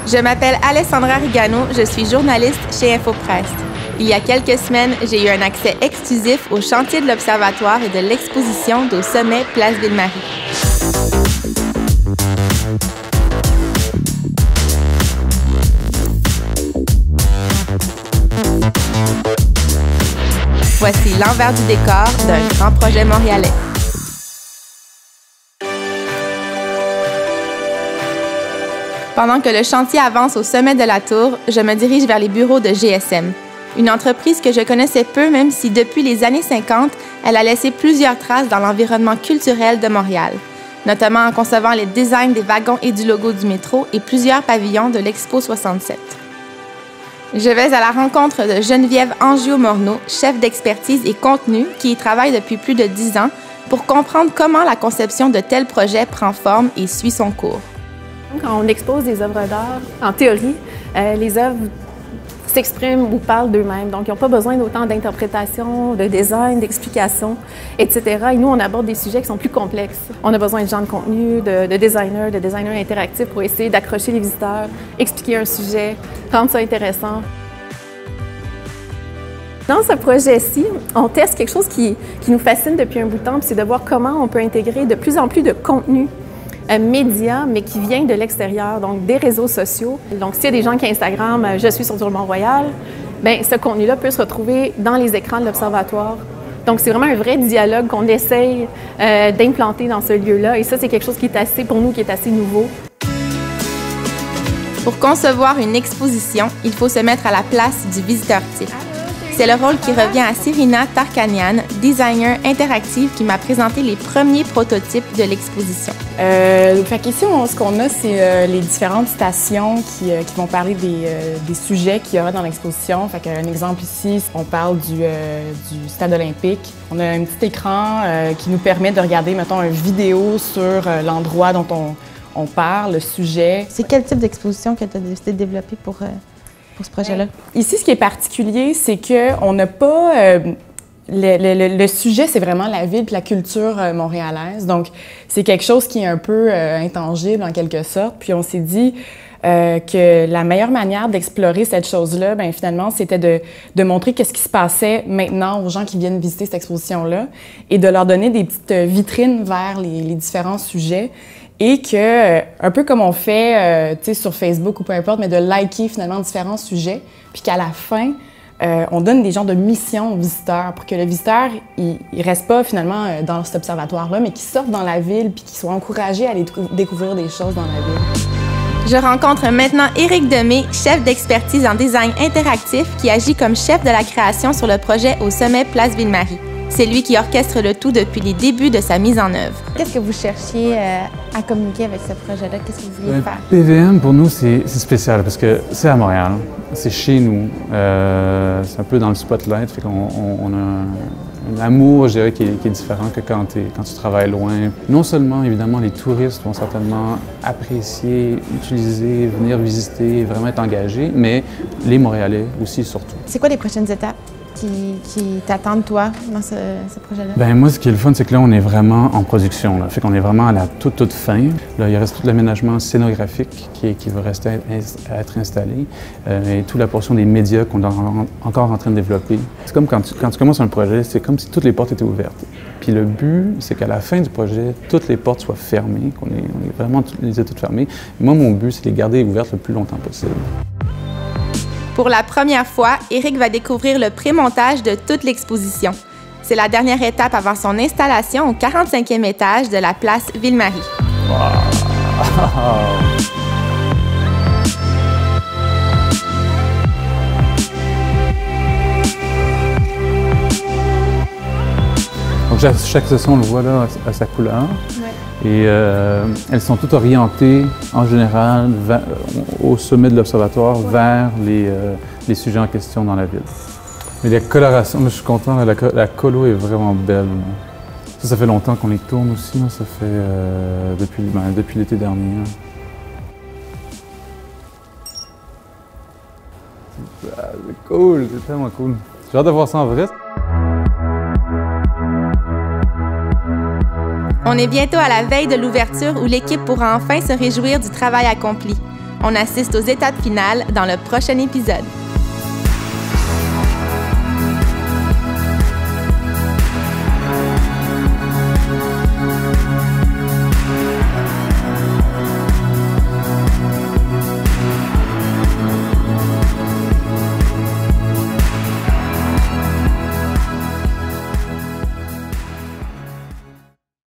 Je m'appelle Alessandra Rigano, je suis journaliste chez Infopresse. Il y a quelques semaines, j'ai eu un accès exclusif au chantier de l'Observatoire et de l'exposition d'Au Sommet Place Ville-Marie. Voici l'envers du décor d'un grand projet montréalais. Pendant que le chantier avance au sommet de la tour, je me dirige vers les bureaux de GSM, une entreprise que je connaissais peu, même si depuis les années 50, elle a laissé plusieurs traces dans l'environnement culturel de Montréal, notamment en concevant les designs des wagons et du logo du métro et plusieurs pavillons de l'Expo 67. Je vais à la rencontre de Geneviève Angiot-Morneau, chef d'expertise et contenu, qui y travaille depuis plus de 10 ans, pour comprendre comment la conception de tels projets prend forme et suit son cours. Quand on expose des œuvres d'art, en théorie, les œuvres s'expriment ou parlent d'eux-mêmes. Donc, ils n'ont pas besoin d'autant d'interprétation, de design, d'explication, etc. Et nous, on aborde des sujets qui sont plus complexes. On a besoin de gens de contenu, de designers interactifs pour essayer d'accrocher les visiteurs, expliquer un sujet, rendre ça intéressant. Dans ce projet-ci, on teste quelque chose qui nous fascine depuis un bout de temps, c'est de voir comment on peut intégrer de plus en plus de contenu médias, mais qui vient de l'extérieur, donc des réseaux sociaux. Donc, s'il y a des gens qui Instagram « Je suis sur Mont-Royal », bien, ce contenu-là peut se retrouver dans les écrans de l'Observatoire. Donc, c'est vraiment un vrai dialogue qu'on essaye d'implanter dans ce lieu-là. Et ça, c'est quelque chose qui est assez, pour nous, qui est assez nouveau. Pour concevoir une exposition, il faut se mettre à la place du visiteur type. C'est le rôle qui revient à Cyrina Tarkanian, designer interactive qui m'a présenté les premiers prototypes de l'exposition. Ici, ce qu'on a, c'est les différentes stations qui vont parler des sujets qu'il y aura dans l'exposition. Un exemple ici, on parle du stade olympique. On a un petit écran qui nous permet de regarder, mettons, une vidéo sur l'endroit dont on parle, le sujet. C'est quel type d'exposition que tu as décidé de développer pour ce projet-là? Ici, ce qui est particulier, c'est qu'on n'a pas... le sujet, c'est vraiment la ville et la culture montréalaise. Donc, c'est quelque chose qui est un peu intangible, en quelque sorte. Puis, on s'est dit que la meilleure manière d'explorer cette chose-là, bien, finalement, c'était de montrer qu'est-ce qui se passait maintenant aux gens qui viennent visiter cette exposition-là et de leur donner des petites vitrines vers les différents sujets. Et que, un peu comme on fait sur Facebook ou peu importe, mais de liker finalement différents sujets, puis qu'à la fin, on donne des genres de missions aux visiteurs pour que le visiteur, il reste pas finalement dans cet observatoire-là, mais qu'il sorte dans la ville puis qu'il soit encouragé à aller découvrir des choses dans la ville. Je rencontre maintenant Éric Demé, chef d'expertise en design interactif qui agit comme chef de la création sur le projet Au Sommet Place Ville-Marie. C'est lui qui orchestre le tout depuis les débuts de sa mise en œuvre. Qu'est-ce que vous cherchiez à communiquer avec ce projet-là? Qu'est-ce que vous vouliez faire? PVM, pour nous, c'est spécial parce que c'est à Montréal, c'est chez nous, c'est un peu dans le spotlight, fait qu'on a un amour, je dirais, qui est différent que quand tu travailles loin. Non seulement, évidemment, les touristes vont certainement apprécier, utiliser, venir visiter, vraiment être engagés, mais les Montréalais aussi, surtout. C'est quoi les prochaines étapes qui t'attendent, toi, dans ce projet-là? Bien, moi, ce qui est le fun, c'est que là, on est vraiment en production. Là. Fait qu'on est vraiment à la toute fin. Là, il reste tout l'aménagement scénographique qui va rester à être installé et toute la portion des médias qu'on est encore en train de développer. C'est comme quand tu commences un projet, c'est comme si toutes les portes étaient ouvertes. Puis le but, c'est qu'à la fin du projet, toutes les portes soient fermées, qu'on ait vraiment les yeux toutes fermées. Et moi, mon but, c'est de les garder ouvertes le plus longtemps possible. Pour la première fois, Éric va découvrir le pré-montage de toute l'exposition. C'est la dernière étape avant son installation au 45e étage de la place Ville-Marie. Wow. Donc chaque session, on le voit là à sa couleur. Ouais. Et elles sont toutes orientées, en général, au sommet de l'Observatoire, ouais, vers les sujets en question dans la ville. Mais la coloration, je suis content, la colo est vraiment belle. Ça fait longtemps qu'on les tourne aussi, là. Ça fait depuis l'été dernier. C'est cool, c'est tellement cool. J'ai hâte de voir ça en vrai. On est bientôt à la veille de l'ouverture où l'équipe pourra enfin se réjouir du travail accompli. On assiste aux étapes finales dans le prochain épisode.